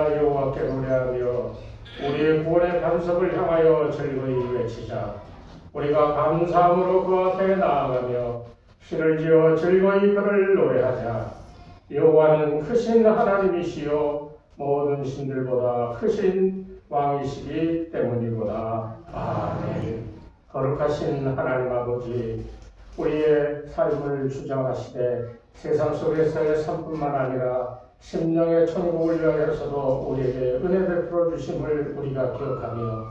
우리가 여호와께 노래하며 우리의 구원의 반석을 향하여 즐거이 외치자. 우리가 감사함으로 그 앞에 나아가며 신을 지어 즐거이 그를 노래하자. 여호와는 크신 하나님이시요 모든 신들보다 크신 왕이시기 때문이로다. 아멘. 거룩하신 하나님 아버지, 우리의 삶을 주장하시되 세상 속에서의 삶뿐만 아니라 심령의 천국을 위하여서도 우리에게 은혜 베풀어 주심을 우리가 기억하며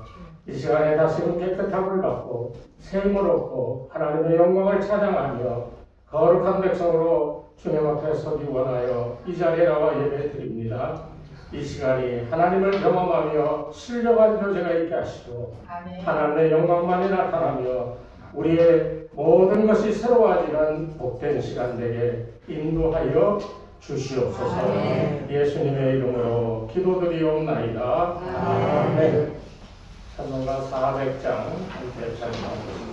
이 시간에 다시금 깨끗함을 받고 새 힘을 얻고 하나님의 영광을 찬양하며 거룩한 백성으로 주님 앞에 서기 원하여 이 자리에 나와 예배 드립니다. 이 시간이 하나님을 경험하며 신령한 교제가 있게 하시고 하나님의 영광만이 나타나며 우리의 모든 것이 새로워지는 복된 시간 되게 인도하여 주시옵소서. 예수님의 이름으로 기도드리옵나이다. 아멘. 찬송가 400장 함께 찬양하겠습니다.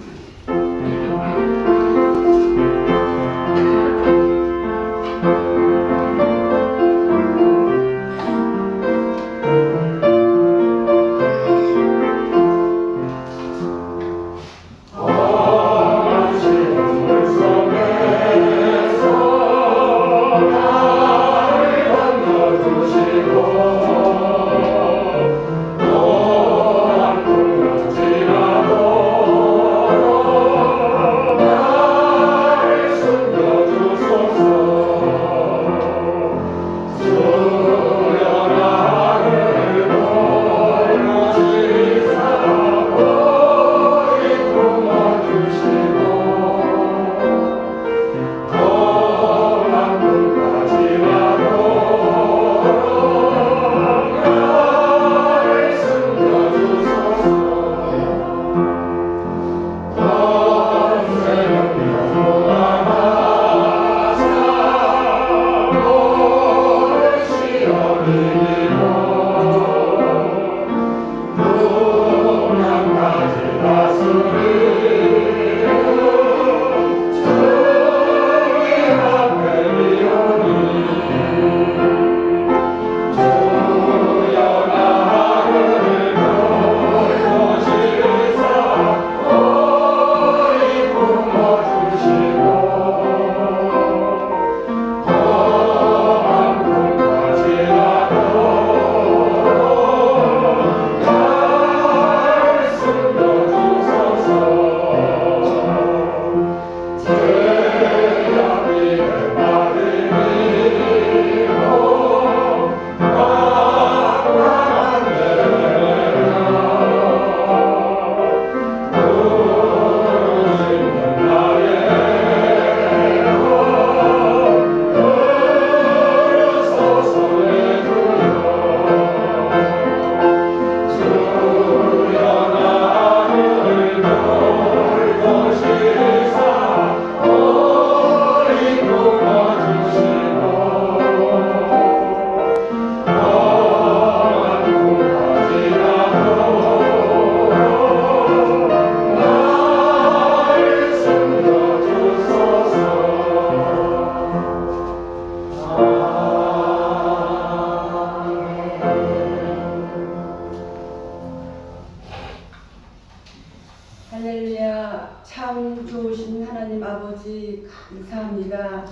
할렐루야. 참 좋으신 하나님 아버지 감사합니다.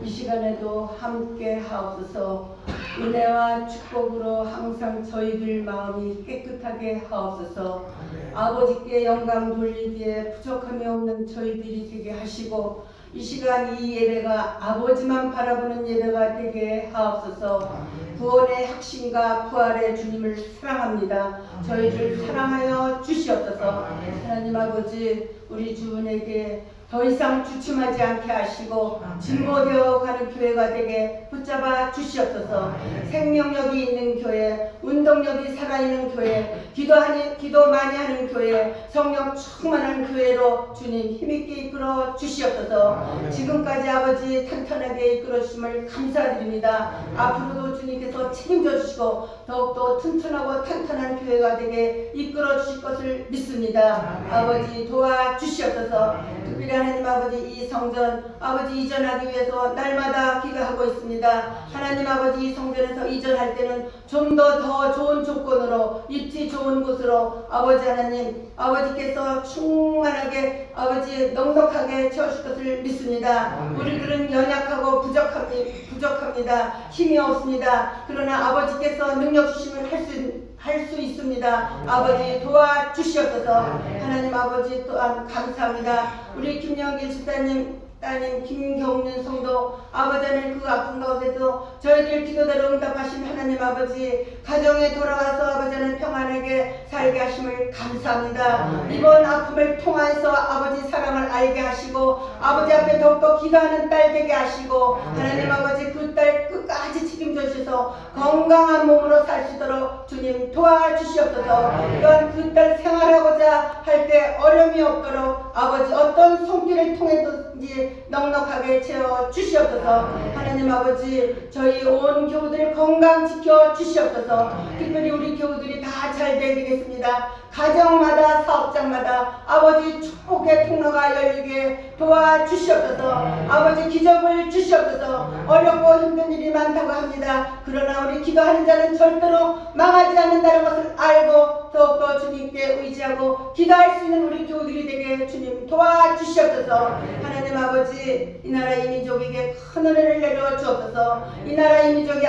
이 시간에도 함께 하옵소서. 은혜와 축복으로 항상 저희들 마음이 깨끗하게 하옵소서. 아버지께 영광 돌리기에 부족함이 없는 저희들이 되게 하시고 이 시간 이 예배가 아버지만 바라보는 예배가 되게 하옵소서. 구원의 핵심과 부활의 주님을 사랑합니다. 저희를 사랑하여 주시옵소서. 하나님 아버지, 우리 주님에게 더 이상 주춤하지 않게 하시고 진보되어 가는 교회가 되게 붙잡아 주시옵소서. 생명력이 있는 교회, 운동력이 살아있는 교회, 기도 많이 하는 교회, 성령 충만한 교회로 주님 힘있게 이끌어 주시옵소서. 지금까지 아버지 탄탄하게 이끌어 주심을 감사드립니다. 앞으로도 주님께서 책임져 주시고 더욱더 튼튼하고 탄탄한 교회가 되게 이끌어 주실 것을 믿습니다. 아버지 도와주시옵소서. 특별히 하나님 아버지 이 성전 아버지 이전하기 위해서 날마다 기도하고 있습니다. 하나님 아버지 이 성전에서 이전할 때는 좀 더 좋은 조건으로 입지 좋은 곳으로 아버지 하나님 아버지께서 충만하게 아버지 넉넉하게 채우실 것을 믿습니다. 우리들은 연약하고 부족합니다. 힘이 없습니다. 그러나 아버지께서 능력 주시면 할 수 있습니다. 아버지 도와주시옵소서. 하나님 아버지 또한 감사합니다. 우리 김영길 집사님 따님 김경윤 성도 아버지 하나님 그 아픈 가운데도 저희들 기도대로 응답하신 하나님 아버지 가정에 돌아가서 아버지 하나님 평안하게 살게 하심을 감사합니다. 이번 아픔을 통해서 아버지 사랑을 알게 하시고 아버지 앞에 더욱더 기도하는 딸 되게 하시고 하나님 아버지 그 딸 끝까지 책임져 주셔서 건강한 몸으로 살 수 있도록 주님 도와주시옵소서. 또한 그 딸 생활하고자 할 때 어려움이 없도록 아버지 어떤 손길을 통해서든지 넉넉하게 채워 주시옵소서. 하나님 아버지 저희 온 교우들을 건강 지켜 주시옵소서. 특별히 우리 교우들이 다 잘 되겠습니다. 가정마다 사업장마다 아버지 축복의 통로가 열리게 도와주시옵소서. 아버지 기적을 주시옵소서. 어렵고 힘든 일이 많다고 합니다. 그러나 우리 기도하는 자는 절대로 망하지 않는다는 것을 알고 더욱더 주님께 의지하고 기도할 수 있는 우리 교우들이 되게 주님 도와주시옵소서. 하나님 아버지 이 나라 이 민족에게 큰 은혜를 내려 주옵소서. 이 나라 이 민족이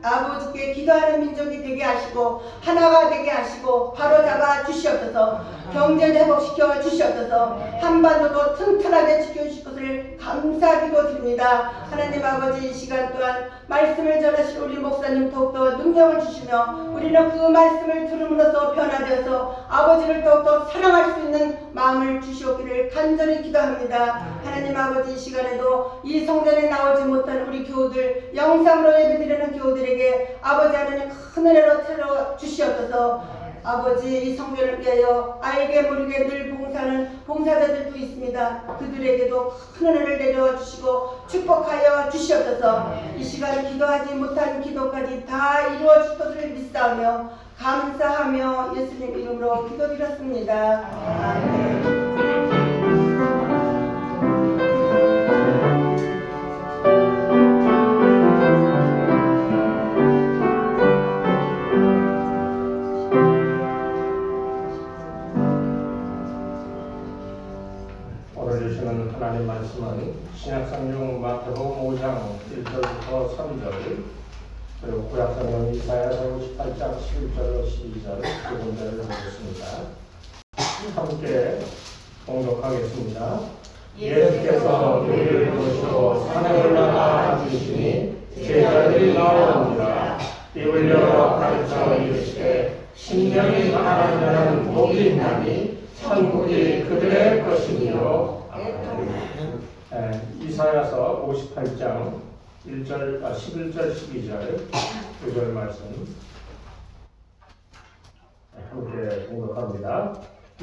아버지께 기도하는 민족이 되게 하시고 하나가 되게 하시고 바로잡아 주시옵소서. 경제를 회복시켜 주시옵소서. 한반도도 튼튼하게 지켜주실 것을 감사기도 드립니다. 하나님 아버지 이 시간 또한 말씀을 전하실 우리 목사님 더욱더 능력을 주시며 우리는 그 말씀을 들음으로써 변화되어서 아버지를 더욱더 사랑할 수 있는 마음을 주시옵기를 간절히 기도합니다. 하나님 아버지 이 시간에도 이 성전에 나오지 못한 우리 교우들 영상으로 예배드리는 교우들에게 아버지 하나님 큰 은혜로 채워 주시옵소서. 아버지 이 성전을 위하여 알게 모르게 늘 봉사하는 봉사자들도 있습니다. 그들에게도 큰 은혜를 내려주시고 축복하여 주시옵소서. 이 시간에 기도하지 못한 기도까지 다 이루어질 것을 믿사오며 감사하며 예수님 이름으로 기도드렸습니다. 아멘. 하나님 말씀은 신약성경 마태복음 5장 1절부터 3절 그리고 구약성경 이사야서 58장 11절 12절 두 군데를 보겠습니다. 함께 봉독하겠습니다. 예수께서 우리를 부르시고 산에 올라가 앉으시니 제자들이 나오니라. 입을 열어 가르쳐 이르시되 심령이 강한 자는 복이 있나니 천국이 그들의 것이니요. 이사야서 58장 11절 12절 두 절 말씀 함께 공독합니다.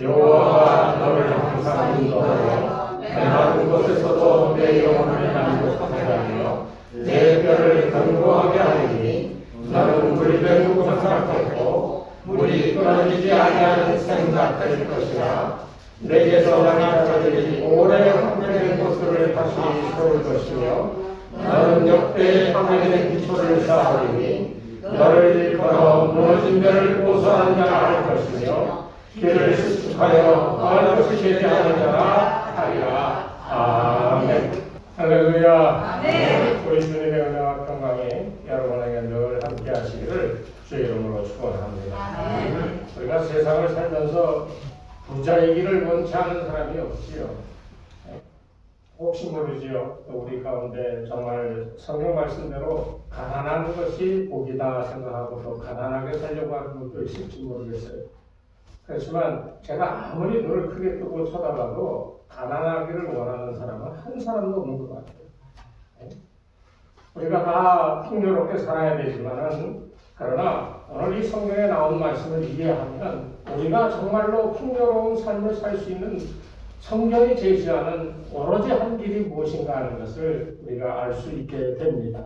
여호와가 너를 항상 인도하여 메마른 곳에서도 내 영혼을 만족하게 하며 내 뼈를 견고하게 하리니 너는 물된 곳을 생각했고 물이 끊어지지 아니하는 생각될 것이라. 내게서 나는 자들이 오래 황폐된 곳을 다시 세울 것이며 너는 역대의 황폐된 기초를 쌓으리니 너를 일컬어 무너진 데를 고소한 자라 할 것이며 길을 수축하여 얼없이 제대하는 자라 하리라. 아멘. 할렐루야. 아멘. 우리 주님의 은혜와 평강이 여러분에게 늘 함께 하시기를 주의 이름으로 축원합니다. 아멘. 우리가 세상을 살면서 부자이기를 원치 않는 사람이 없지요. 혹시 모르지요. 우리 가운데 정말 성경 말씀대로 가난한 것이 복이다 생각하고 또 가난하게 살려고 하는 분도 있을지 모르겠어요. 그렇지만 제가 아무리 눈을 크게 뜨고 쳐다봐도 가난하기를 원하는 사람은 한 사람도 없는 것 같아요. 우리가 다 풍요롭게 살아야 되지만은 그러나 오늘 이 성경에 나온 말씀을 이해하면 우리가 정말로 풍요로운 삶을 살 수 있는 성경이 제시하는 오로지 한 길이 무엇인가 하는 것을 우리가 알 수 있게 됩니다.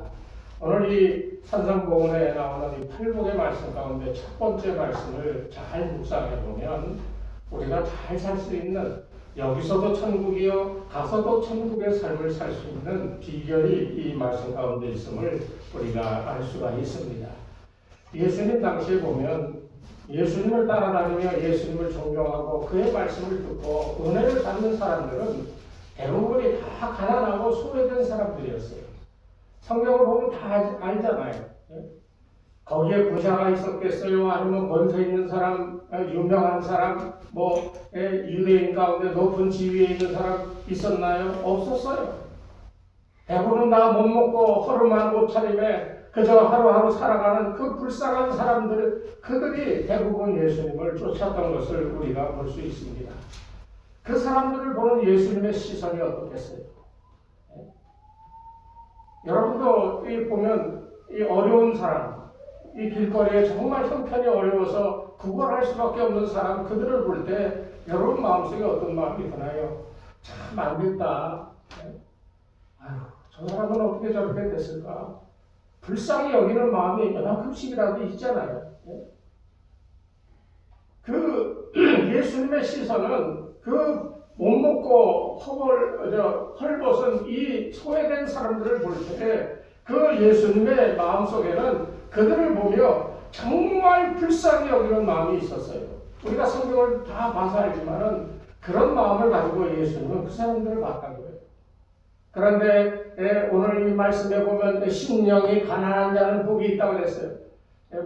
오늘 이 산상복음에 나오는 이 팔복의 말씀 가운데 첫 번째 말씀을 잘 묵상해 보면 우리가 잘 살 수 있는 여기서도 천국이요 가서도 천국의 삶을 살 수 있는 비결이 이 말씀 가운데 있음을 우리가 알 수가 있습니다. 예수님 당시에 보면 예수님을 따라다니며 예수님을 존경하고 그의 말씀을 듣고 은혜를 받는 사람들은 대부분이 다 가난하고 소외된 사람들이었어요. 성경을 보면 다 알잖아요. 거기에 부자가 있었겠어요? 아니면 권세 있는 사람, 유명한 사람, 유대인 가운데 높은 지위에 있는 사람 있었나요? 없었어요. 대부분 다 못 먹고 허름한 옷차림에 그저 하루하루 살아가는 그 불쌍한 사람들, 그들이 대부분 예수님을 쫓았던 것을 우리가 볼 수 있습니다. 그 사람들을 보는 예수님의 시선이 어떻겠어요? 여러분도 보면 이 어려운 사람, 이 길거리에 정말 형편이 어려워서 구걸할 수밖에 없는 사람, 그들을 볼 때 여러분 마음속에 어떤 마음이 드나요? 참 안 됐다. 아유, 저 사람은 어떻게 저렇게 됐을까? 불쌍히 여기는 마음이 요만큼씩이라도 있잖아요. 그 예수님의 시선은 그 못 먹고 헐벗은 이 소외된 사람들을 볼 때 그 예수님의 마음속에는 그들을 보며 정말 불쌍히 여기는 마음이 있었어요. 우리가 성경을 다 봐서 알지만은 그런 마음을 가지고 예수님은 그 사람들을 봤다는 거예요. 그런데 오늘 이 말씀에 보면 심령이 가난한 자는 복이 있다고 그랬어요.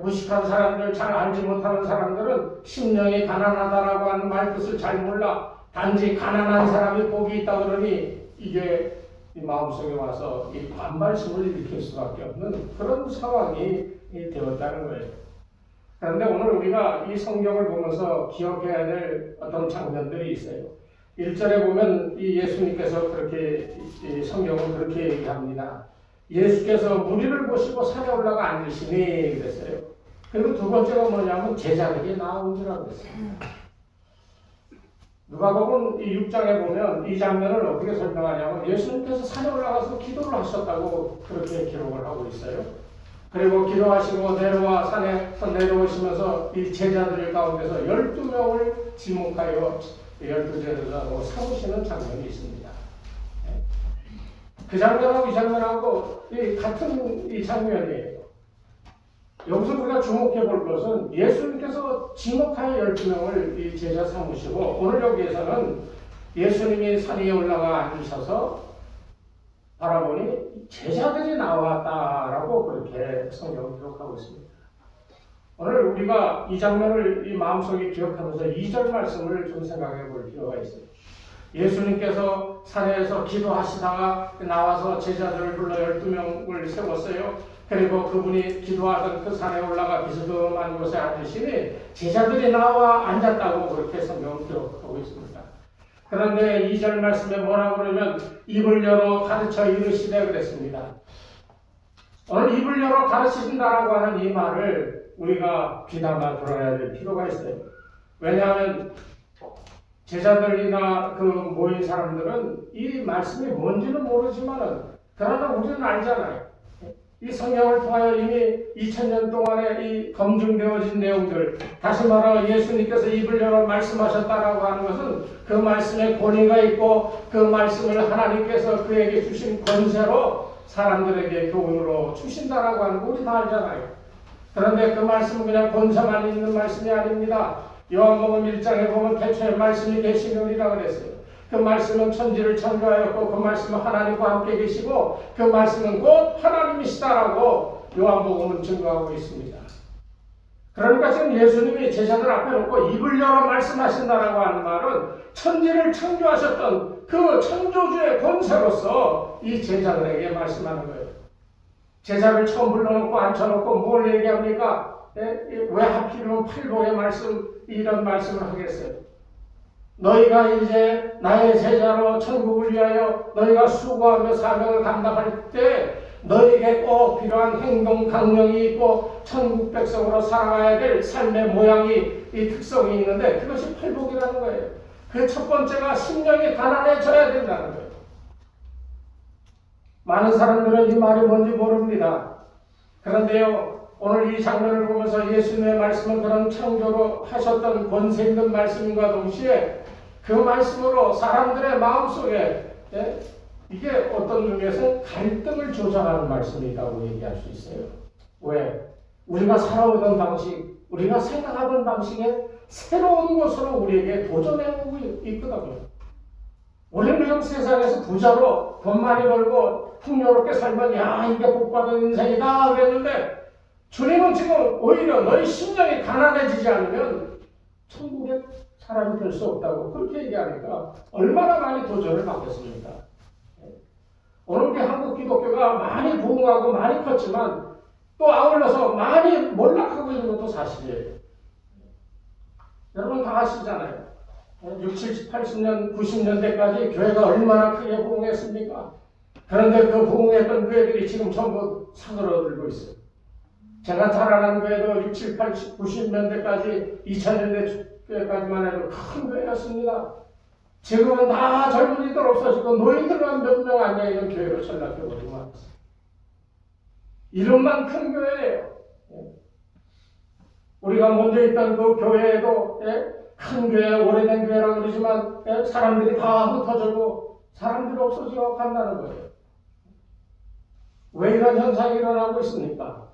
무식한 사람들, 잘 알지 못하는 사람들은 심령이 가난하다라고 하는 말뜻을 잘 몰라. 단지 가난한 사람이 복이 있다 그러니 이게 이 마음속에 와서 이 반발심을 일으킬 수밖에 없는 그런 상황이 되었다는 거예요. 그런데 오늘 우리가 이 성경을 보면서 기억해야 될 어떤 장면들이 있어요. 1절에 보면 이 예수님께서 그렇게 성경은 그렇게 얘기합니다. 예수께서 무리를 보시고 산에 올라가 앉으시니 그랬어요. 그리고 두 번째가 뭐냐면 제자에게 나오니라고 그랬어요. 누가복음 이 6장에 보면 이 장면을 어떻게 설명하냐면 예수님께서 산에 올라가서 기도를 하셨다고 그렇게 기록을 하고 있어요. 그리고 기도하시고 산에서 내려오시면서 이 제자들 가운데서 12명을 지목하여 12제자로 삼으시는 장면이 있습니다. 그 장면하고 이 장면하고 같은 이 장면이에요. 여기서 우리가 주목해 볼 것은 예수님께서 지목하여 12명을 이 제자 삼으시고 오늘 여기에서는 예수님이 산 위에 올라가 앉으셔서 바라보니 제자들이 나왔다라고 그렇게 성경을 기록하고 있습니다. 오늘 우리가 이 장면을 이 마음속에 기억하면서 2절 말씀을 좀 생각해 볼 필요가 있어요. 예수님께서 산에서 기도하시다가 나와서 제자들을 불러 12명을 세웠어요. 그리고 그분이 기도하던 그 산에 올라가 비스듬한 곳에 앉으시니 제자들이 나와 앉았다고 그렇게 성경을 기록하고 있습니다. 그런데 2절 말씀에 뭐라고 그러면 입을 열어 가르쳐 이르시되 그랬습니다. 오늘 입을 열어 가르치신다라고 하는 이 말을 우리가 귀담아 들어야 될 필요가 있어요. 왜냐하면 제자들이나 그 모인 사람들은 이 말씀이 뭔지는 모르지만은 그러나 우리는 알잖아요. 이 성경을 통하여 이미 2000년 동안에 이 검증되어진 내용들, 다시 말하여 예수님께서 입을 열어 말씀하셨다라고 하는 것은 그 말씀에 권위가 있고 그 말씀을 하나님께서 그에게 주신 권세로 사람들에게 교훈으로 주신다라고 하는 거 우리 다 알잖아요. 그런데 그 말씀은 그냥 권세만 있는 말씀이 아닙니다. 요한복음 1장에 보면 태초에 말씀이 계시느니라 그랬어요. 그 말씀은 천지를 창조하였고 그 말씀은 하나님과 함께 계시고 그 말씀은 곧 하나님이시다라고 요한복음은 증거하고 있습니다. 그러니까 지금 예수님이 제자들 앞에 놓고 입을 열어 말씀하신다라고 하는 말은 천지를 창조하셨던 그 창조주의 권세로서 이 제자들에게 말씀하는 거예요. 제자를 처음 불러놓고 앉혀놓고 뭘 얘기합니까? 왜 하필이면 팔복의 말씀, 이런 말씀을 하겠어요? 너희가 이제 나의 제자로 천국을 위하여 너희가 수고하며 사명을 감당할 때 너희에게 꼭 필요한 행동 강령이 있고 천국 백성으로 살아가야 될 삶의 모양이 이 특성이 있는데 그것이 팔복이라는 거예요. 그 첫 번째가 심령이 가난해져야 된다는 거예요. 많은 사람들은 이 말이 뭔지 모릅니다. 그런데요, 오늘 이 장면을 보면서 예수님의 말씀은 그런 창조로 하셨던 권세 있는 말씀과 동시에 그 말씀으로 사람들의 마음속에 이게 어떤 의미에서 갈등을 조장하는 말씀이라고 얘기할 수 있어요. 왜? 우리가 살아오던 방식, 우리가 생각하던 방식에 새로운 것으로 우리에게 도전해오고 있거든요. 우리는 그냥 세상에서 부자로 돈 많이 벌고 풍요롭게 살면 야 이게 복받은 인생이다 그랬는데 주님은 지금 오히려 너희 심령이 가난해지지 않으면 천국에 사람이 될 수 없다고 그렇게 얘기하니까 얼마나 많이 도전을 받겠습니까? 오늘 우리 한국 기독교가 많이 부흥하고 많이 컸지만 또 아울러서 많이 몰락하고 있는 것도 사실이에요. 여러분 다 아시잖아요. 60, 70, 80년, 90년대까지 교회가 얼마나 크게 부흥했습니까? 그런데 그 부흥했던 교회들이 지금 전부 사그러들고 있어요. 제가 자라난 교회도 60, 80, 90년대까지 2000년대 교회까지만 해도 큰 교회였습니다. 지금은 다 젊은이들 없어지고 노인들만 몇 명 앉아있는 교회로 전락해버리고 말았어요. 이름만 큰 교회예요. 우리가 먼저 있던 그 교회에도 큰 교회, 오래된 교회라고 그러지만 사람들이 다 흩어지고 사람들이 없어지고 간다는 거예요. 왜 이런 현상이 일어나고 있습니까?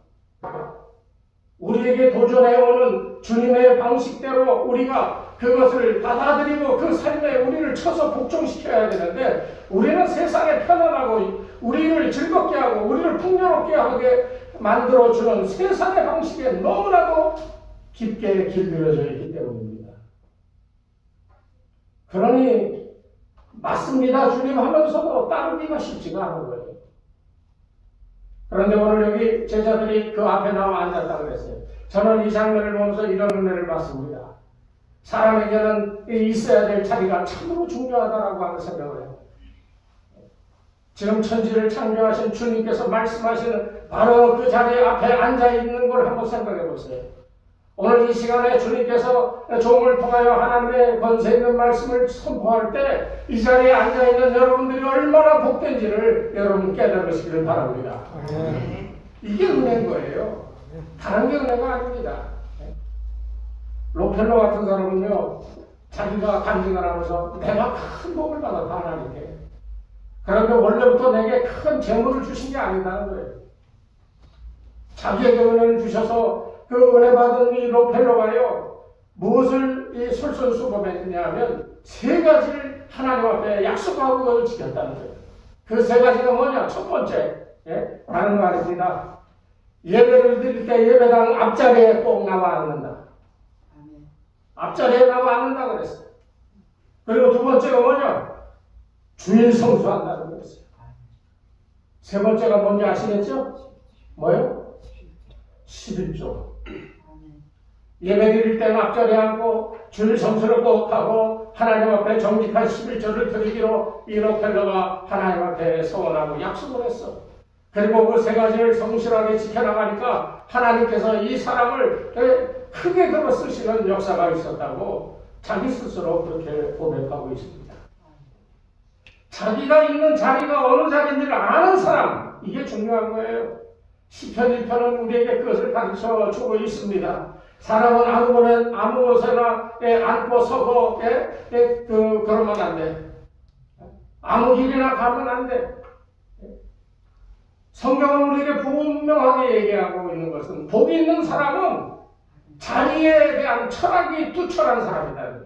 우리에게 도전해오는 주님의 방식대로 우리가 그것을 받아들이고 그 삶에 우리를 쳐서 복종시켜야 되는데 우리는 세상에 편안하고 우리를 즐겁게 하고 우리를 풍요롭게 하게 만들어주는 세상의 방식에 너무나도 깊게 길들여져 있기 때문입니다. 그러니 맞습니다 주님 하면서도 따르기가 쉽지가 않은 거예요. 그런데 오늘 여기 제자들이 그 앞에 나와 앉았다고 그랬어요. 저는 이 장면을 보면서 이런 은혜를 받습니다. 사람에게는 있어야 될 자리가 참으로 중요하다라고 하는 생각을 해요. 지금 천지를 창조하신 주님께서 말씀하시는 바로 그 자리 앞에 앉아있는 걸 한번 생각해 보세요. 오늘 이 시간에 주님께서 종을 통하여 하나님의 권세 있는 말씀을 선포할 때 이 자리에 앉아있는 여러분들이 얼마나 복된지를 여러분 깨달으시기를 바랍니다. 이게 은혜인 거예요. 다른 게 은혜가 아닙니다. 록펠러 같은 사람은요, 자기가 간증을 하면서 내가 큰 복을 받았다 하나님께. 그런데 원래부터 내게 큰 재물을 주신 게 아니다는 거예요. 자기에게 은혜를 주셔서 그 은혜 받은 이 록펠러가요, 무엇을 이 솔선수범했느냐 하면 세 가지를 하나님 앞에 약속하고 그걸 지켰다는 거예요. 그 세 가지가 뭐냐? 첫 번째, 다른 거 아닙니다. 예배를 드릴 때 예배당 앞자리에 꼭 나와 앉는다. 앞자리에 나와 앉는다 그랬어요. 그리고 두 번째가 뭐냐? 주일 성수한다는 거였어요. 세 번째가 뭔지 아시겠죠? 뭐요? 11조. 예배 드릴 때는 앞자리에 앉고 주일 성수를 꼭 하고 하나님 앞에 정직한 11조를 드리기로 이 록펠러가 하나님 앞에 서원하고 약속을 했어. 그리고 그 세 가지를 성실하게 지켜나가니까 하나님께서 이 사람을 크게 들어 쓰시는 역사가 있었다고 자기 스스로 그렇게 고백하고 있습니다. 자기가 있는 자리가 어느 자리인지를 아는 사람, 이게 중요한 거예요. 시편 1편은 우리에게 그것을 가르쳐 주고 있습니다. 사람은 아무 곳에나 앉고 서고 그러면 안 돼. 아무 길이나 가면 안 돼. 성경은 우리에게 분명하게 얘기하고 있는 것은 복이 있는 사람은 자리에 대한 철학이 투철한 사람이다.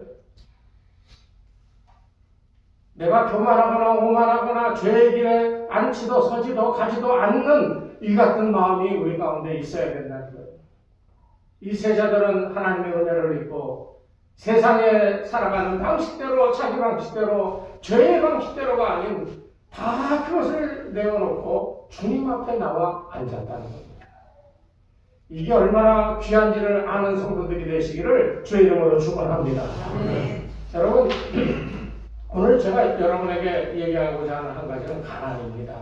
내가 교만하거나 오만하거나 죄의 길에 앉지도 서지도 가지도 않는 이 같은 마음이 우리 가운데 있어야 된다는 거예요. 이 세자들은 하나님의 은혜를 믿고 세상에 살아가는 방식대로 자기 방식대로 죄의 방식대로가 아닌 다 그것을 내어놓고 주님 앞에 나와 앉았다는 겁니다. 이게 얼마나 귀한지를 아는 성도들이 되시기를 주의 이름으로 축원합니다. 여러분, 오늘 제가 여러분에게 얘기하고자 하는 한 가지는 가난입니다.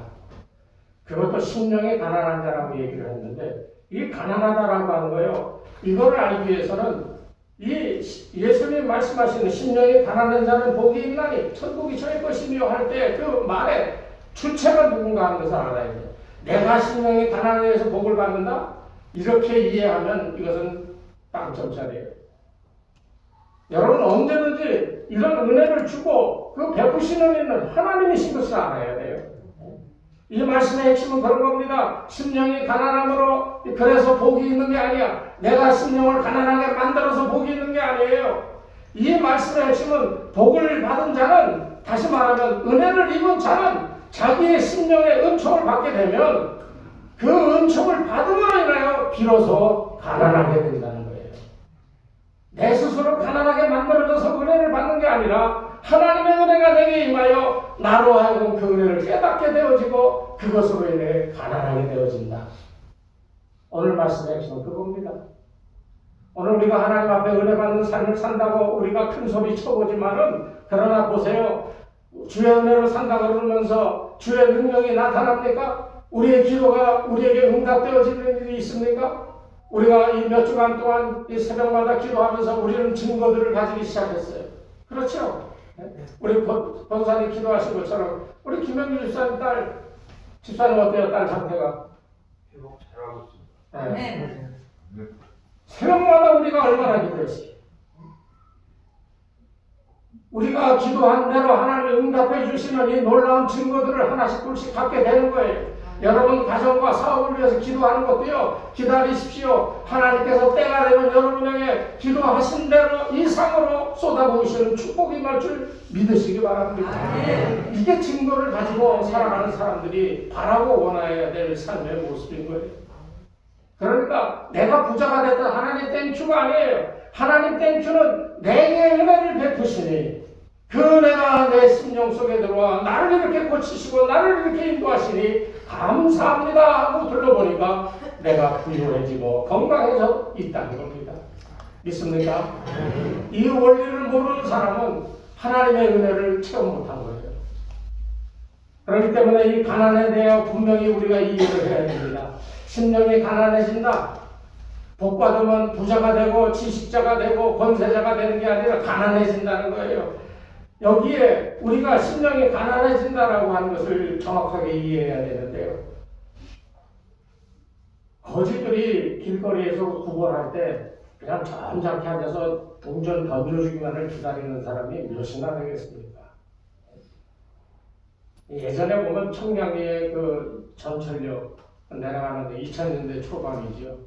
그것도 심령이 가난한 자라고 얘기를 했는데 이 가난하다라고 하는 거예요. 이거를 알기 위해서는 이 예수님이 말씀하시는 심령이 가난한 자는 복이 있나니 천국이 저의 것이며 할 때 그 말에 주체가 누군가 하는 것을 알아야 돼요. 내가 심령이 가난해서 복을 받는다? 이렇게 이해하면 이것은 빵점짜리예요. 여러분 언제든지 이런 은혜를 주고 그 베푸시는 이는 하나님이신 것을 알아야 돼요. 이 말씀의 핵심은 그런 겁니다. 심령이 가난함으로 그래서 복이 있는 게 아니야. 내가 심령을 가난하게 만들어서 복이 있는 게 아니에요. 이 말씀의 핵심은 복을 받은 자는, 다시 말하면 은혜를 입은 자는 자기의 심령의 은총을 받게 되면 그 은총을 받음으로 인하여 비로소 가난하게 된다는 거예요. 내 스스로 가난하게 만들어져서 은혜를 받는 게 아니라 하나님의 은혜가 내게 임하여 나로 하여금 그 은혜를 깨닫게 되어지고 그것으로 인해 가난하게 되어진다. 오늘 말씀의 핵심은 그겁니다. 오늘 우리가 하나님 앞에 은혜 받는 삶을 산다고 우리가 큰 소리 쳐보지만은, 그러나 보세요. 주의 은혜로 산다고 그러면서 주의 능력이 나타납니까? 우리의 기도가 우리에게 응답되어지는 일이 있습니까? 우리가 이 몇 주간 동안 이 새벽마다 기도하면서 우리는 증거들을 가지기 시작했어요. 그렇죠? 우리 권사님 기도하신 것처럼 우리 김영규 집사님 어때요? 딸 상태가? 회복 잘하고 있습니다. 네. 새벽마다 우리가 얼마나 기도했어요. 우리가 기도한 대로 하나님이 응답해 주시는 이 놀라운 증거들을 하나씩 둘씩 갖게 되는 거예요. 여러분 가정과 사업을 위해서 기도하는 것도요, 기다리십시오. 하나님께서 때가 되면 여러분에게 기도하신 대로 이상으로 쏟아부으시는 축복이 임할 줄 믿으시기 바랍니다. 이게 증거를 가지고 살아가는 사람들이 바라고 원해야 될 삶의 모습인 거예요. 그러니까 내가 부자가 됐다 하나님 땡큐가 아니에요. 하나님 땡큐는 내게 은혜를 베푸시니 그 은혜가 내 심령 속에 들어와 나를 이렇게 고치시고 나를 이렇게 인도하시니 감사합니다 하고 둘러보니까 내가 부유해지고 건강해져 있다는 겁니다. 믿습니까? 이 원리를 모르는 사람은 하나님의 은혜를 체험 못한 거예요. 그렇기 때문에 이 가난에 대해 분명히 우리가 이해를 해야 됩니다. 심령이 가난해진다. 복 받으면 부자가 되고 지식자가 되고 권세자가 되는 게 아니라 가난해진다는 거예요. 여기에 우리가 심령이 가난해진다라고 하는 것을 정확하게 이해해야 되는데요. 거지들이 길거리에서 구걸할 때 그냥 점잖게 앉아서 동전 던져주기만을 기다리는 사람이 몇이나 되겠습니까? 예전에 보면 청량리의 그 전철역 내려가는데 2000년대 초반이죠.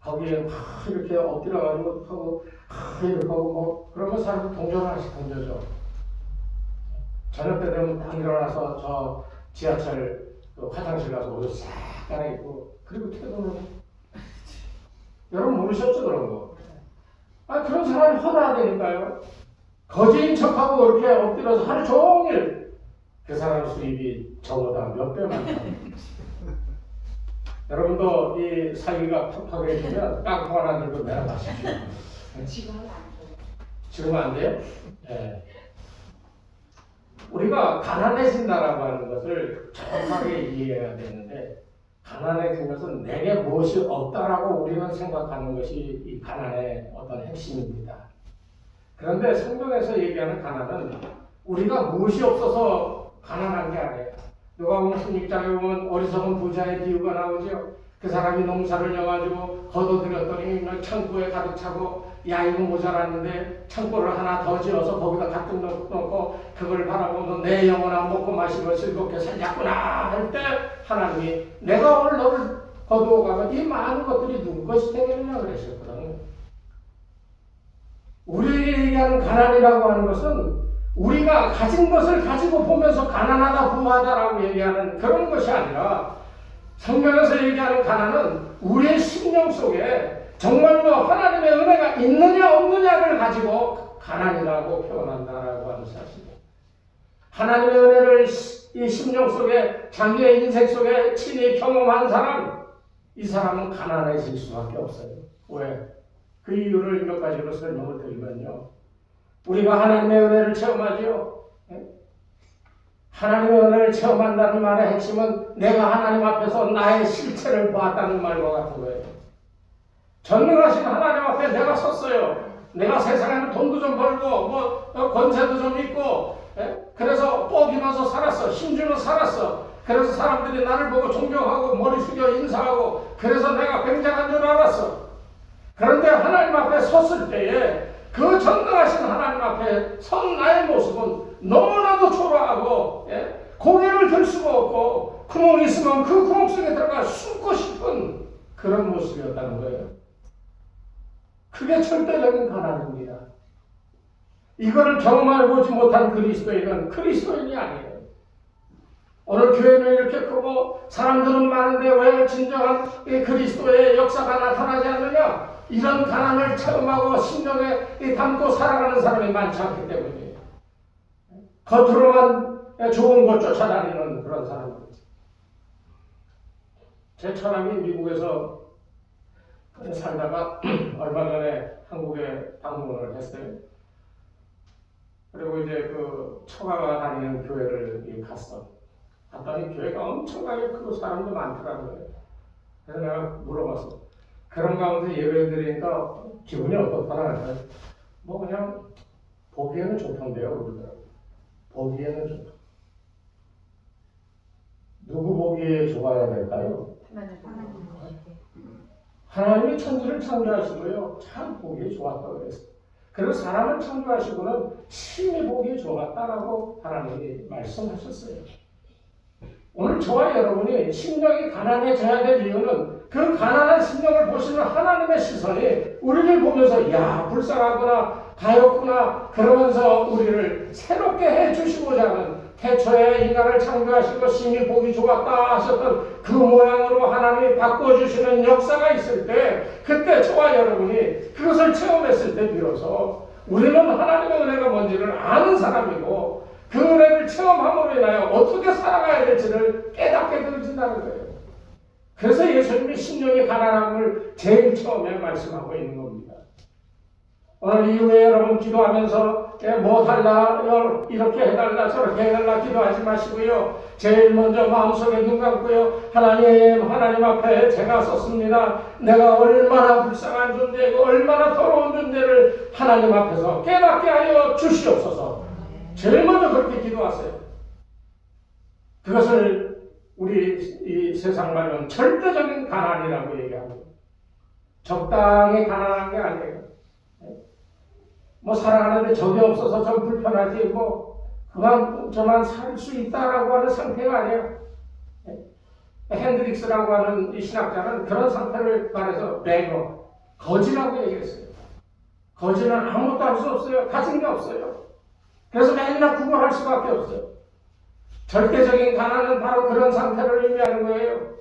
거기에 막 이렇게 엎드려가지고 하고 이렇게 하고 뭐 그러면 사람이 동전 하나씩 던져줘. 저녁 때 되면 딱 일어나서 저 지하철 그 화장실 가서 옷을 싹 갈아입고 그리고 퇴근을 해. 여러분 모르셨죠 그런 거? 그런 사람이 허다하다니까요. 거지인 척하고 그렇게 엎드려서 하루 종일 그 사람 수입이 저보다 몇 배 많다. 여러분도 이 사기가 팍팍해지면 깡통 하나 들고 내려가십시오. 지금 안 돼요? 네. 우리가 가난해진다라고 하는 것을 정확하게 이해해야 되는데, 가난해진 것은 내게 무엇이 없다라고 우리는 생각하는 것이 이 가난의 어떤 핵심입니다. 그런데 성경에서 얘기하는 가난은 우리가 무엇이 없어서 가난한 게 아니에요. 누가복음 16장에 보면 어리석은 부자의 비유가 나오죠. 그 사람이 농사를 져가지고 거둬들였더니 창고에 가득 차고 야 이거 모자랐는데 창고를 하나 더 지어서 거기다 가득 넣고 그걸 바라보면서 내 영혼아 먹고 마시고 즐겁게 살자꾸나 할 때 하나님이 내가 오늘 너를 거두어 가면 이 많은 것들이 누구 것이 되겠느냐 그러셨거든요. 우리에게 얘기하는 가난이라고 하는 것은 우리가 가진 것을 가지고 보면서 가난하다 부하다라고 얘기하는 그런 것이 아니라, 성경에서 얘기하는 가난은 우리의 심령 속에 정말로 하나님의 은혜가 있느냐 없느냐를 가지고 가난이라고 표현한다라고 하는 사실이에요. 하나님의 은혜를 이 심령 속에 자기의 인생 속에 친히 경험한 사람, 이 사람은 가난해질 수밖에 없어요. 왜? 그 이유를 몇 가지로 설명을 드리면요. 우리가 하나님의 은혜를 체험하지요. 하나님의 은혜를 체험한다는 말의 핵심은 내가 하나님 앞에서 나의 실체를 보았다는 말과 같은 거예요. 전능하신 하나님 앞에 내가 섰어요. 내가 세상에는 돈도 좀 벌고 권세도 좀 있고 그래서 뻑이면서 살았어. 힘주면 살았어. 그래서 사람들이 나를 보고 존경하고 머리 숙여 인사하고 그래서 내가 굉장한 줄 알았어. 그런데 하나님 앞에 섰을 때에 그 전능하신 하나님 앞에 선 나의 모습은 너무나도 초라하고 고개를 들 수가 없고 구멍이 있으면 그 구멍 속에 들어가 숨고 싶은 그런 모습이었다는 거예요. 그게 절대적인 가난입니다. 이거를 경험해보지 못한 그리스도인은 그리스도인이 아니에요. 오늘 교회는 이렇게 크고 사람들은 많은데 왜 진정한 그리스도의 역사가 나타나지 않느냐? 이런 가난을 체험하고 심령에 담고 살아가는 사람이 많지 않기 때문이에요. 겉으로만 좋은 것 쫓아다니는 그런 사람들. 제 처남이 미국에서 살다가 얼마 전에 한국에 방문을 했어요. 그리고 이제 그 처가가 다니는 교회를 갔어. 갔더니 교회가 엄청나게 크고 사람도 많더라고요. 그래서 내가 물어봤어. 그런 가운데 예배 드리니까 기분이 어떻더라? 뭐 그냥 보기에는 좋던데요, 그러더라고요. 보기에는 좋다. 누구 보기에 좋아야 될까요? 하나님이 천지를 창조하시고요. 참 보기에 좋았다고 그랬어요. 그리고 사람을 창조하시고는 심히 보기에 좋았다라고 하나님이 말씀하셨어요. 오늘 저와 여러분이 심령이 가난해져야 될 이유는 그 가난한 심령을 보시는 하나님의 시선이 우리를 보면서 야 불쌍하구나 가엾구나 그러면서 우리를 새롭게 해주시고자 하는 태초에 인간을 창조하시고 심히 보기 좋았다 하셨던 그 모양으로 하나님이 바꿔주시는 역사가 있을 때 그때 저와 여러분이 그것을 체험했을 때 비로소 우리는 하나님의 은혜가 뭔지를 아는 사람이고 그 은혜를 체험함으로 인하여 어떻게 살아가야 될지를 깨닫게 되어진다는 거예요. 그래서 예수님이 심령이 가난함을 제일 처음에 말씀하고 있는 겁니다. 오늘 이후에 여러분 기도하면서 뭐 달라 이렇게 해달라 저렇게 해달라 기도하지 마시고요. 제일 먼저 마음속에 눈 감고요. 하나님 앞에 제가 섰습니다. 내가 얼마나 불쌍한 존재이고 얼마나 더러운 존재를 하나님 앞에서 깨닫게 하여 주시옵소서. 제일 먼저 그렇게 기도하세요. 그것을 우리 이 세상 말로는 절대적인 가난이라고 얘기합니다. 적당히 가난한 게 아니에요. 뭐 살아가는데 적이 없어서 좀 불편하지 뭐 그만 저만 살 수 있다라고 하는 상태가 아니에요. 핸드릭스라고 하는 이 신학자는 그런 상태를 말해서 베거, 거지라고 얘기했어요. 거지는 아무것도 할 수 없어요. 가진 게 없어요. 그래서 맨날 구걸할 수밖에 없어요. 절대적인 가난은 바로 그런 상태를 의미하는 거예요.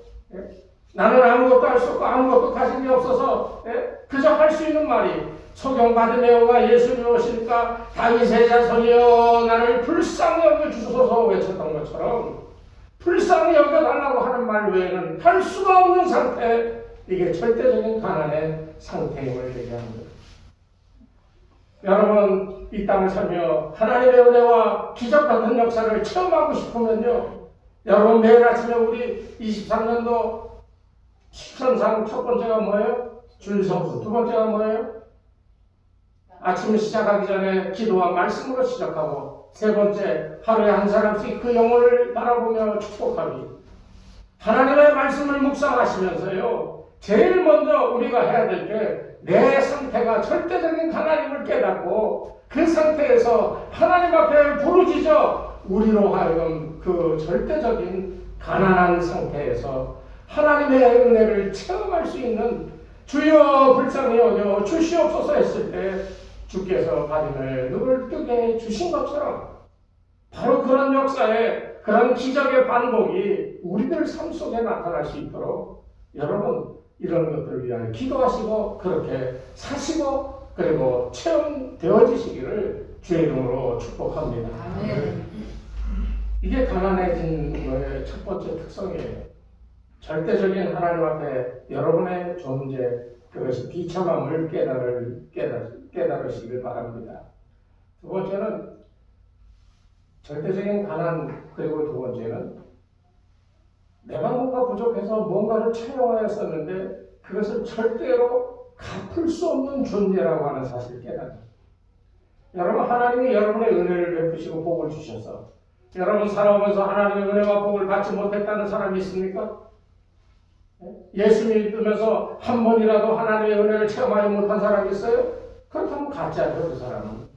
나는 아무것도 할 수 없고 아무것도 가진 게 없어서 그저 할 수 있는 말이 소경바드메오가 예수님 오시니까 다윗의 자손이여 나를 불쌍히 여겨주소서 외쳤던 것처럼 불쌍히 여겨달라고 하는 말 외에는 할 수가 없는 상태, 이게 절대적인 가난의 상태임을 얘기합니다. 여러분 이 땅을 살며 하나님의 은혜와 기적 같은 역사를 체험하고 싶으면요, 여러분 매일 아침에 우리 23년도 식선상 첫 번째가 뭐예요? 줄성수. 두 번째가 뭐예요? 아침 시작하기 전에 기도와 말씀으로 시작하고, 세 번째 하루에 한 사람씩 그 영혼을 바라보며 축복하기. 하나님의 말씀을 묵상하시면서요, 제일 먼저 우리가 해야 될 게 내 상태가 절대적인 하나님을 깨닫고 그 상태에서 하나님 앞에 부르짖어 우리로 하여금 그 절대적인 가난한 상태에서 하나님의 은혜를 체험할 수 있는 주여 불쌍히 여겨 주시옵소서 했을 때 주께서 가슴에 눈을 뜨게 주신 것처럼 바로 그런 역사에 그런 기적의 반복이 우리들 삶 속에 나타날 수 있도록 여러분 이런 것들을 위하여 기도하시고 그렇게 사시고 그리고 체험되어지시기를 주의 이름으로 축복합니다. 아멘. 이게 가난해진 거의 첫 번째 특성이에요. 절대적인 하나님 앞에 여러분의 존재, 그것이 비참함을 깨달으시길 바랍니다. 두 번째는 절대적인 가난, 그리고 두 번째는 내가 뭔가 부족해서 뭔가를 채용하였었는데 그것을 절대로 갚을 수 없는 존재라고 하는 사실을 깨닫습니다. 여러분, 하나님이 여러분의 은혜를 베푸시고 복을 주셔서 여러분 살아오면서 하나님의 은혜와 복을 받지 못했다는 사람이 있습니까? 예수 믿으면서 한 번이라도 하나님의 은혜를 체험하지 못한 사람이 있어요? 그렇다면 가짜죠, 그 사람은.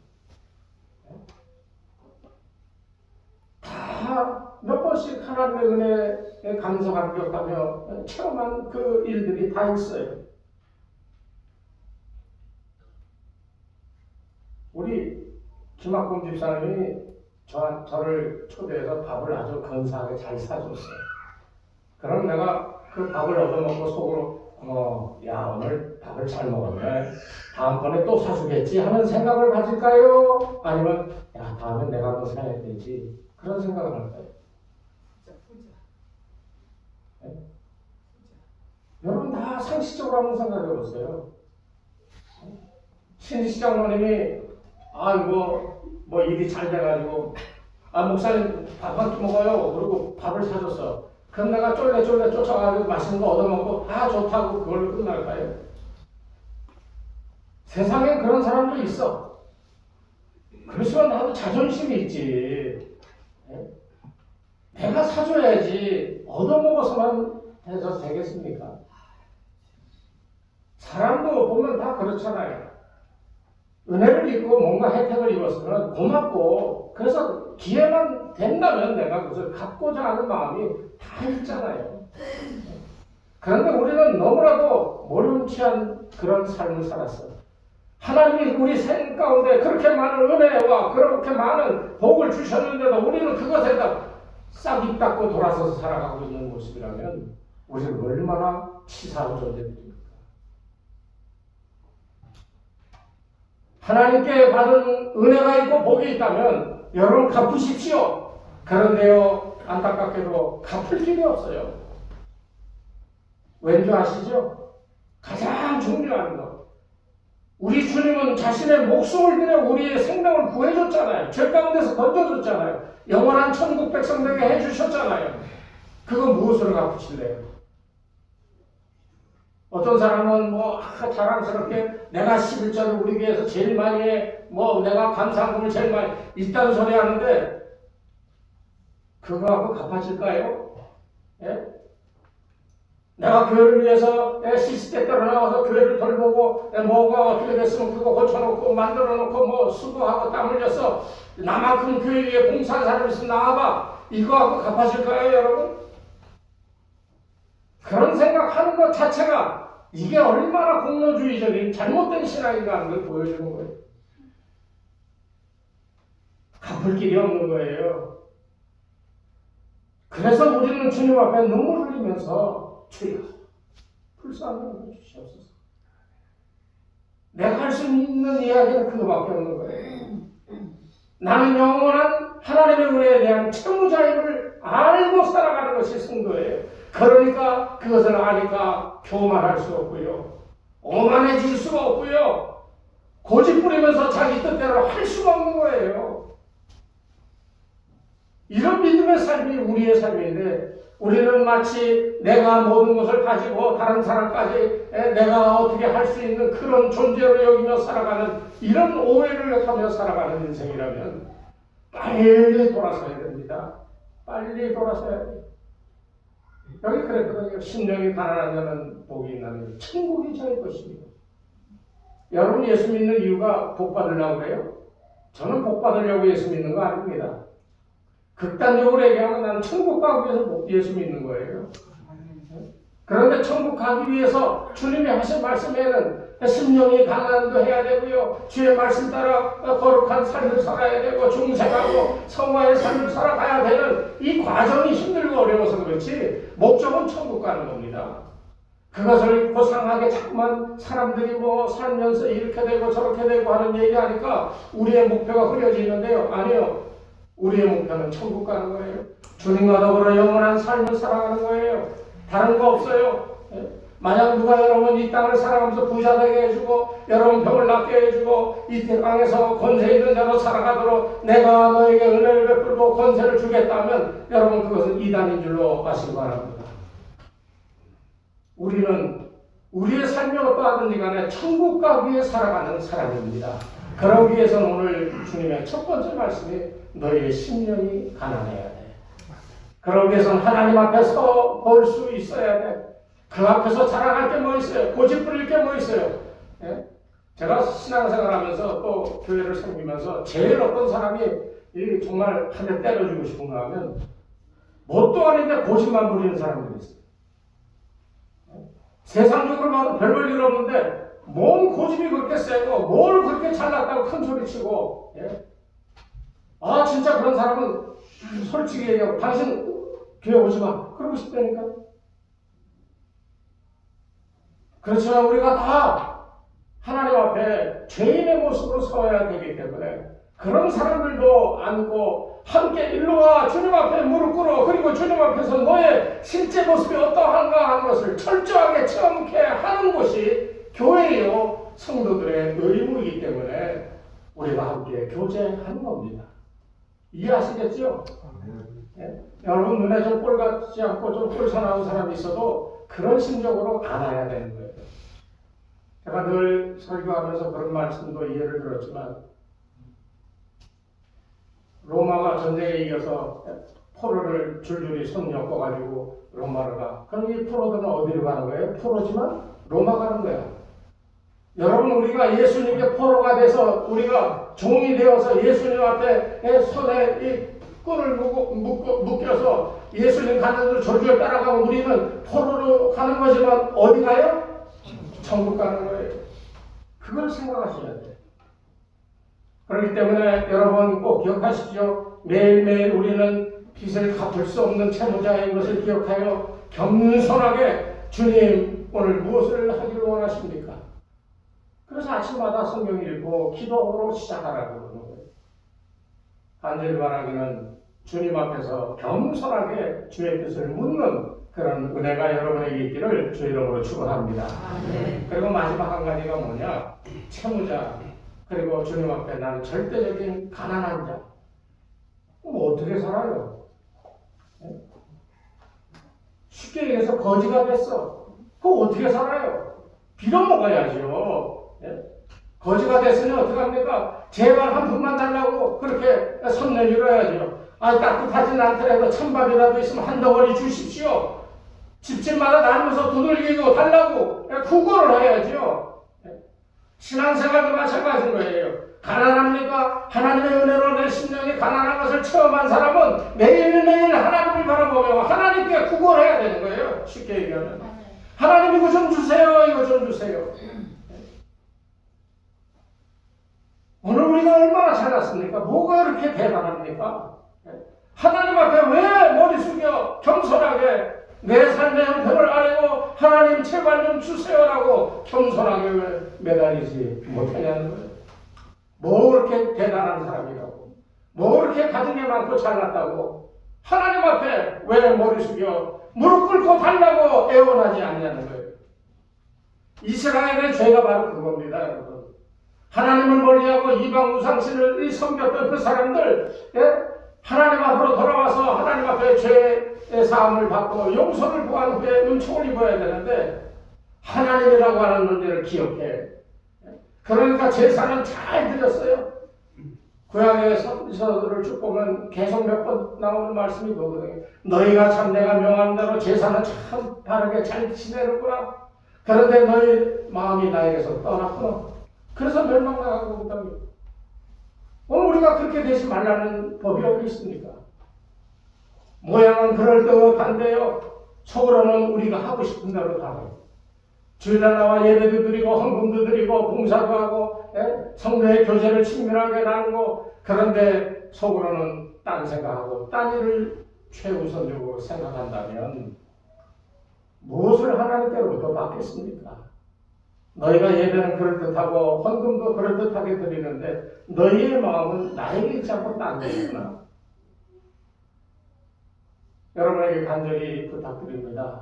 다 몇 번씩 하나님의 은혜에 감사 감격하며 체험한 그 일들이 다 있어요. 우리 김학봉 집사님이 저를 초대해서 밥을 아주 근사하게 잘 사줬어요. 그럼 내가 그 밥을 얻어먹고 속으로 야, 오늘 밥을 잘 먹었네, 다음번에 또 사주겠지 하는 생각을 가질까요? 아니면 야, 다음엔 내가 또 사야 되지, 그런 생각을 할까요? 네? 여러분 다 상식적으로 한번 생각해 보세요. 신시장모님이 이거 뭐 일이 잘 돼가지고 목사님 밥 한 끼 먹어요. 그리고 밥을 사줬어. 그럼 내가 쫄래 쫓아가지고 맛있는 거 얻어먹고 좋다고 그걸로 끝날까요? 세상에 그런 사람도 있어. 그렇지만 나도 자존심이 있지. 내가 사줘야지 얻어먹어서만 해서 되겠습니까? 사람도 보면 다 그렇잖아요. 은혜를 입고 뭔가 혜택을 입었으면 고맙고, 그래서 기회만 된다면 내가 그것을 갖고자 하는 마음이 다 있잖아요. 그런데 우리는 너무나도 모름치한 그런 삶을 살았어요. 하나님이 우리 생 가운데 그렇게 많은 은혜와 그렇게 많은 복을 주셨는데도 우리는 그것에다 싹 입 닫고 돌아서서 살아가고 있는 모습이라면 우리는 얼마나 치사한 존재들입니까? 하나님께 받은 은혜가 있고 복이 있다면 여러분 갚으십시오. 그런데요, 안타깝게도 갚을 길이 없어요. 왠지 아시죠? 가장 중요한 것, 우리 주님은 자신의 목숨을 들여 우리의 생명을 구해줬잖아요. 죄 가운데서 건져줬잖아요. 영원한 천국 백성되게 해주셨잖아요. 그거 무엇으로 갚으실래요? 어떤 사람은 자랑스럽게 내가 11절을 우리 교회에서 제일 많이 해, 내가 감사금을 제일 많이 있다는 소리 하는데 그거하고 갚아질까요? 예? 내가 교회를 위해서 시스템대로 나와서 교회를 돌보고 뭐가 어떻게 됐으면 그거 고쳐놓고 만들어놓고 수고하고 땀 흘려서 나만큼 교회 위에 봉사한 사람이 있으면 나와봐, 이거하고 갚아질까요, 여러분? 그런 생각하는 것 자체가 이게 얼마나 공로주의적인 잘못된 신앙인가 하는 걸 보여주는 거예요. 갚을 길이 없는 거예요. 그래서 우리는 주님 앞에 눈물을 흘리면서 주여, 불쌍한 것 주시옵소서. 내가 할 수 있는 이야기는 그거밖에 없는 거예요. 나는 영원한 하나님의 은혜에 대한 채무자임을 알고 살아가는 것이 성도예요. 그러니까 그것을 아니까 교만할 수 없고요, 오만해질 수가 없고요, 고집 부리면서 자기 뜻대로 할 수가 없는 거예요. 이런 믿음의 삶이 우리의 삶인데 우리는 마치 내가 모든 것을 가지고 다른 사람까지 내가 어떻게 할 수 있는 그런 존재로 여기며 살아가는 이런 오해를 하며 살아가는 인생이라면 빨리 돌아서야 됩니다. 빨리 돌아서야 돼요. 여기 그랬거든요. 심령이 가난한 자는 복이 있나니 천국이 저의 것입니다. 여러분 예수 믿는 이유가 복 받으려고 그래요? 저는 복 받으려고 예수 믿는 거 아닙니다. 극단적으로 얘기하면 나는 천국 가기 위해서 예수 믿는 거예요. 그런데 천국 가기 위해서 주님이 하신 말씀에는 심령이 가난도 해야 되고요, 주의 말씀 따라 거룩한 삶을 살아야 되고 중생하고 성화의 삶을 살아가야 되는 이 과정이 힘들고 어려워서 그렇지 목적은 천국 가는 겁니다. 그것을 고상하게 자꾸만 사람들이 살면서 이렇게 되고 저렇게 되고 하는 얘기하니까 우리의 목표가 흐려지는데요. 아니요, 우리의 목표는 천국 가는 거예요. 주님과 더불어 영원한 삶을 살아가는 거예요. 다른 거 없어요. 만약 누가 여러분 이 땅을 살아가면서 부자 되게 해주고 여러분 병을 낫게 해주고 이 땅에서 권세 있는 자로 살아가도록 내가 너에게 은혜를 베풀고 권세를 주겠다면 여러분 그것은 이단인 줄로 아시기 바랍니다. 우리는 우리의 삶이 어떠하든지 간에 천국 가기 위해 살아가는 사람입니다. 그러기 위해서는 오늘 주님의 첫 번째 말씀이 너희의 심령이 가난해야 돼. 그러기 위해서는 하나님 앞에서 볼 수 있어야 돼. 그 앞에서 자랑할 게 뭐 있어요? 고집 부릴 게 뭐 있어요? 예? 제가 신앙생활하면서 또 교회를 섬기면서 제일 어떤 사람이 정말 한 대 때려주고 싶은가 하면 뭣도 아닌데 고집만 부리는 사람들이 있어요. 세상적으로 봐도 별볼일 없는데 뭔 고집이 그렇게 세고 뭘 그렇게 잘났다고 큰 소리치고 아 진짜 그런 사람은 솔직히 얘기하고 당신 교회 오지 마 그러고 싶다니까. 그렇지만 우리가 다 하나님 앞에 죄인의 모습으로 서야 되기 때문에 그런 사람들도 안고 함께 일로와 주님 앞에 무릎 꿇어 그리고 주님 앞에서 너의 실제 모습이 어떠한가 하는 것을 철저하게 체험케 하는 것이 교회요 성도들의 의무이기 때문에 우리가 함께 교제하는 겁니다. 이해하시겠죠? 여러분 눈에 좀 꼴 같지 않고 좀 꼴사나운 사람이 있어도 그런 심적으로 안아야 되는 거예요. 제가 늘 설교하면서 그런 말씀도 이해를 들었지만 로마가 전쟁에 이겨서 포로를 줄줄이 손 엮어가지고 로마로 가. 그럼 이 포로들은 어디로 가는 거예요? 포로지만 로마 가는 거야. 여러분 우리가 예수님께 포로가 돼서 우리가 종이 되어서 예수님 앞에 손에 이 끈을 묶여서 예수님 가는 대로 졸졸 따라가고 우리는 포로로 가는 거지만 어디 가요? 천국 가는 거예요. 그걸 생각하셔야 돼요. 그렇기 때문에 여러분 꼭 기억하십시오. 매일매일 우리는 빚을 갚을 수 없는 채무자인 것을 기억하여 겸손하게 주님 오늘 무엇을 하기를 원하십니까? 그래서 아침마다 성경 읽고 기도로 시작하라고 그러는 거예요. 간절히 바라기는 주님 앞에서 겸손하게 주의 뜻을 묻는 그런 은혜가 여러분에게 있기를 주 이름으로 축원합니다. 그리고 마지막 한 가지가 뭐냐? 채무자 그리고 주님 앞에 나는 절대적인 가난한 자. 그럼 어떻게 살아요? 쉽게 얘기해서 거지가 됐어. 그거 어떻게 살아요? 빌어먹어야죠. 거지가 됐으니 어떡합니까? 제발 한 푼만 달라고 그렇게 손 내밀어야죠. 아, 따뜻하진 않더라도 찬밥이라도 있으면 한 덩어리 주십시오. 집집마다 나누면서 두들기고 달라고 구걸을 해야죠. 신앙생활도 마찬가지인 거예요. 가난합니까? 하나님의 은혜로 내 심령이 가난한 것을 체험한 사람은 매일매일 하나님을 바라보며 하나님께 구걸해야 되는 거예요. 쉽게 얘기하면. 하나님 이거 좀 주세요. 이거 좀 주세요. 오늘 우리가 얼마나 잘났습니까? 뭐가 그렇게 대단합니까? 하나님 앞에 왜 머리 숙여 겸손하게 내 삶의 형편을 아뢰고 하나님 제발 좀 주세요라고 겸손하게 왜 매달리지 못하냐는 거예요. 뭐 그렇게 대단한 사람이라고 뭐 그렇게 가진 게 많고 잘났다고 하나님 앞에 왜 머리 숙여 무릎 꿇고 달라고 애원하지 않냐는 거예요. 이스라엘의 죄가 바로 그겁니다. 여러분. 하나님을 멀리하고 이방 우상신을 섬겼던 그 사람들 하나님 앞으로 돌아와서 하나님 앞에 죄의 사함을 받고 용서를 구한 후에 은총을 입어야 되는데 하나님이라고 하는 문제를 기억해. 그러니까 제사는 잘 드렸어요. 구약의 선지서들을 쭉 보면 계속 몇 번 나오는 말씀이 그거거든요. 너희가 참 내가 명한 대로 제사는 참 바르게 잘 지내는구나. 그런데 너희 마음이 나에게서 떠났구나. 그래서 멸망당하고 있다고. 오늘 우리가 그렇게 되지 말라는 법이 어디 있습니까? 모양은 그럴듯한데요. 속으로는 우리가 하고 싶은 대로 다 해요. 주일날 나와 예배도 드리고 헌금도 드리고 봉사도 하고 성도의 교제를 친밀하게 나누고 그런데 속으로는 딴 생각하고 딴 일을 최우선적으로 생각한다면 무엇을 하나님께로부터 받겠습니까? 너희가 예배는 그럴듯하고 헌금도 그럴듯하게 드리는데 너희의 마음은 나에게 있지 않고 딴 데 있구나. 여러분에게 간절히 부탁드립니다.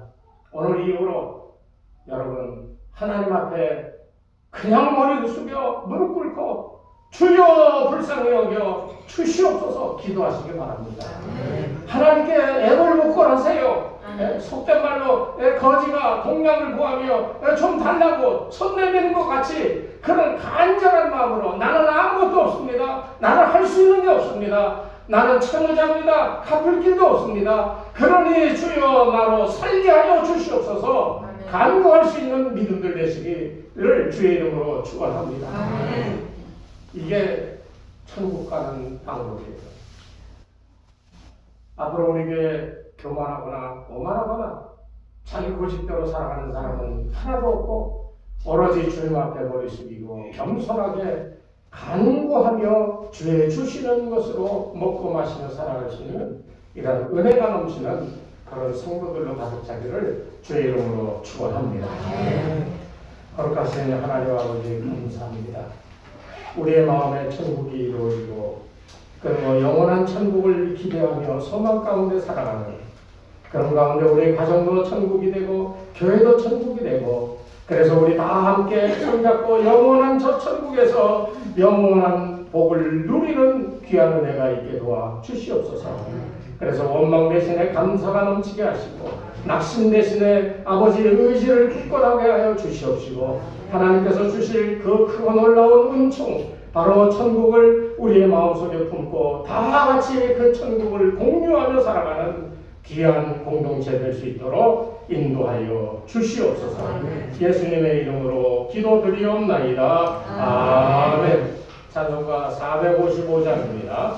오늘 이후로 여러분 하나님 앞에 그냥 머리 숙여 무릎 꿇고 주여 불쌍히 여겨 주시옵소서 기도하시기 바랍니다. 하나님께 애를 묻고 하세요. 속된 말로 거지가 동량을 구하며 좀 달라고 손 내미는 것 같이 그런 간절한 마음으로 나는 아무것도 없습니다. 나는 할 수 있는 게 없습니다. 나는 채무자입니다. 갚을 길도 없습니다. 그러니 주여 나로 살게 하여 주시옵소서. 간구할 수 있는 믿음들 되시기를 주의 이름으로 축원합니다. 이게 천국 가는 방법이에요. 앞으로 우리 교회 교만하거나 오만하거나 자기 고집대로 살아가는 사람은 하나도 없고 오로지 주님 앞에 머리 숙이고 겸손하게 간구하며 주의 주시는 것으로 먹고 마시며 살아갈 수 있는 이런 은혜가 넘치는 그런 성도들로 가득 차기를 주의 이름으로 축원합니다. 거룩하신 하나님 아버지 감사합니다. 우리의 마음에 천국이 이루어지고 그리고 영원한 천국을 기대하며 소망 가운데 살아가는 그런 가운데 우리 가정도 천국이 되고 교회도 천국이 되고 그래서 우리 다 함께 손잡고 영원한 저 천국에서 영원한 복을 누리는 귀한 은혜가 있게 도와 주시옵소서. 그래서 원망 대신에 감사가 넘치게 하시고 낙심 대신에 아버지의 의지를 굳건하게 하여 주시옵시고 하나님께서 주실 그 크고 놀라운 은총 바로 천국을 우리의 마음속에 품고 다 같이 그 천국을 공유하며 살아가는 귀한 공동체 될 수 있도록 인도하여 주시옵소서. 예수님의 이름으로 기도드리옵나이다. 아멘. 찬송가 455장입니다.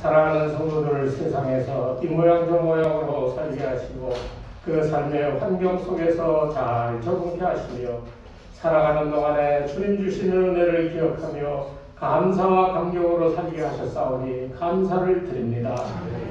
사랑하는 성도들을 세상에서 이 모양 저 모양으로 살게 하시고 그 삶의 환경 속에서 잘 적응케 하시며 살아가는 동안에 주님 주시는 은혜를 기억하며 감사와 감격으로 살게 하셨사오니 감사를 드립니다.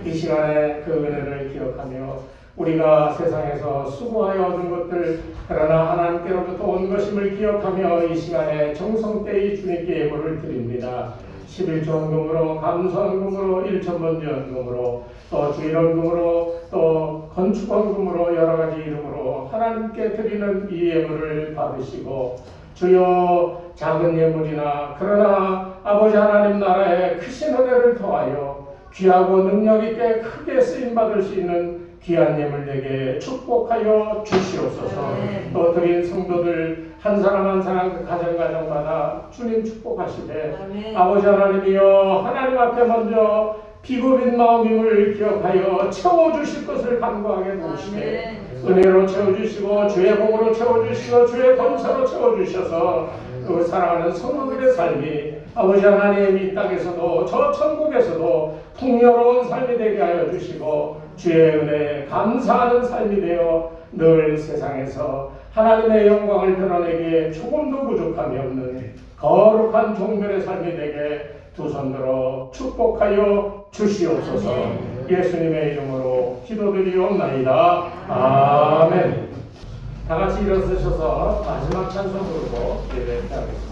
이 시간에 그 은혜를 기억하며 우리가 세상에서 수고하여 얻은 것들 그러나 하나님께로부터 온 것임을 기억하며 이 시간에 정성되이 주님께 예물을 드립니다. 11조원금으로 감사원금으로 1천번지원금으로 또 주일원금으로 또 건축원금으로 여러가지 이름으로 하나님께 드리는 이 예물을 받으시고 주여 작은 예물이나 그러나 아버지 하나님 나라의 크신 은혜를 더하여 귀하고 능력있게 크게 쓰임받을 수 있는 귀한 예물 되게 축복하여 주시옵소서. 또 드린 성도들 한 사람 한 사람 그 가정마다 주님 축복하시되 아버지 하나님이여 하나님 앞에 먼저 비고민 마음임을 기억하여 채워주실 것을 간구하게 도우시되 은혜로 채워주시고 주의 복으로 채워주시고 주의 권세로 채워주셔서 그 살아가는 성도들의 삶이 아버지 하나님 이 땅에서도 저 천국에서도 풍요로운 삶이 되게 하여 주시고 주의 은혜에 감사하는 삶이 되어 늘 세상에서 하나님의 영광을 드러내기에 조금도 부족함이 없는 거룩한 종들의 삶이 되게 두 손 들어 축복하여 주시옵소서. 예수님의 이름으로 기도드리옵나이다. 아멘. 다 같이 일어서셔서 마지막 찬송 부르고 예배하겠습니다.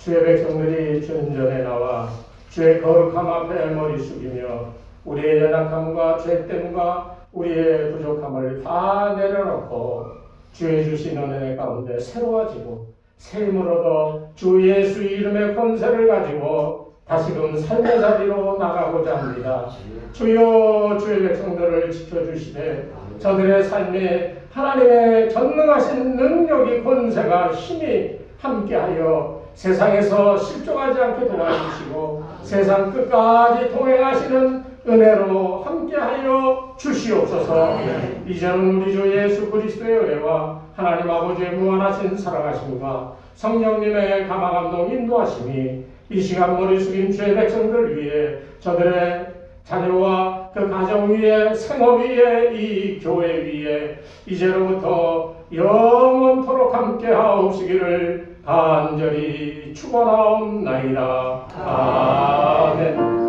주의 백성들이 주님 전에 나와 주의 거룩함 앞에 머리 숙이며 우리의 연약함과 죄됨과 우리의 부족함을 다 내려놓고 주의 주신 은혜 가운데 새로워지고 새 힘을 얻어 주 예수 이름의 권세를 가지고 다시금 삶의 자리로 나가고자 합니다. 주여 주의 백성들을 지켜주시되 저들의 삶에 하나님의 전능하신 능력이 권세가 힘이 함께하여 세상에서 실종하지 않게 도와주시고 세상 끝까지 동행하시는 은혜로 함께하여 주시옵소서. 이제는 우리 주 예수 그리스도의 은혜와 하나님 아버지의 무한하신 사랑하심과 성령님의 감화감동 인도하심이 이 시간 머리 숙인 주의 백성들 위해 저들의 자녀와 그 가정 위에 생업 위에 이 교회 위에 이제로부터 영원토록 함께 하옵시기를 간절히 축원하옵나이다. 아멘.